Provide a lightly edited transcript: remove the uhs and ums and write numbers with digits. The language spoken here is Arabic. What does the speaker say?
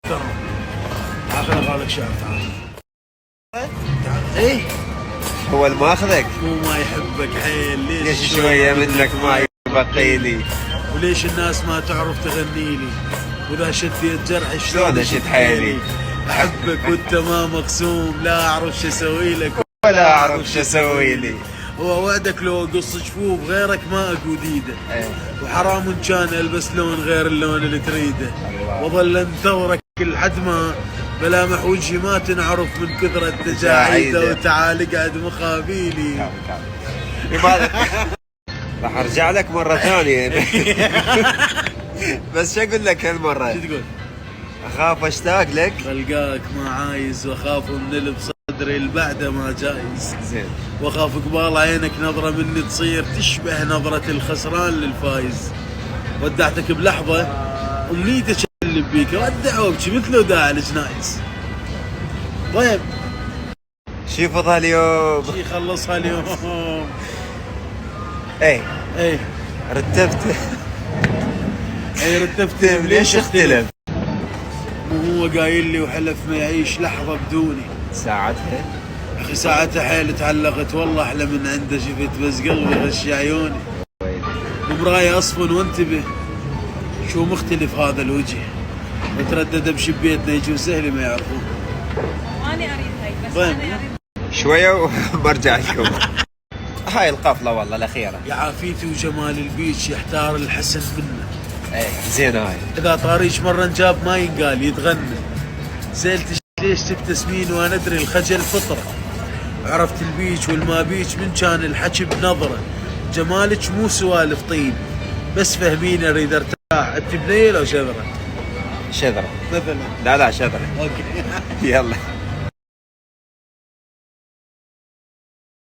محترم. تعال خليني اقول شعر. تعال. ايه هو اللي ماخذك؟ مو ما يحبك حيل. ليش شوية منك ما يبقي لي؟ وليش الناس ما تعرف تغني لي؟ واذا شديت جرح شلون اشد حيلي؟ احبك وانت ما مقسوم، لا اعرف شو اسوي لك ولا اعرف شو اسوي لي. ووعدك لو اقص جفوف غيرك ما اكو ديده. وحرام ان كان البس لون غير اللون اللي تريده. واظل انتظرك لحد ما ملامح وجهي ما تنعرف من كثرة تجاعيده. وتعال اقعد مخابيلي. راح ارجع لك مرة ثانية. بس شو اقول لك هالمرة؟ شو تقول؟ اخاف اشتاق لك. القاك ما عايز، واخاف من اللي بصدري اللي بعده ما جايز. زين. واخاف قبال عينك نظرة مني تصير تشبه نظرة الخسران للفايز. ودعتك بلحظة امنيتك اللي بيك ودع وابكي مثل وداع الجنايز. طيب شي فضها اليوم؟ شي خلصها اليوم. ايه رتبت. اي رتبت. ليش اختلف؟ وهو قايل لي وحلف ما يعيش لحظة بدوني. ساعتها اخي ساعتها حيل تعلقت والله احلى من عنده شفت بس قلبي غشي عيوني. بمراية اصفن وانتبه شو مختلف هذا الوجه. وتردد بشبيتنا يجوز اهلي ما يعرفون. ماني اريد هاي بس انا اريد شوية وبرجع لكم. هاي القفلة والله الأخيرة. يا عافيتي وجمال البيتش يحتار الحسن منه. ايه زين هاي. اذا طاريش مرة انجاب ما ينقال يتغنى. سألت ليش تبتسمين وانا ادري الخجل فطرة. عرفت البيج والما بيج من كان الحكي بنظرة. جمالك مو سوالف طيب بس فهمين اريد ارتاح. انت بنية لو شذرة؟ شذرة مثلا. لا شذرة. اوكي. يلا.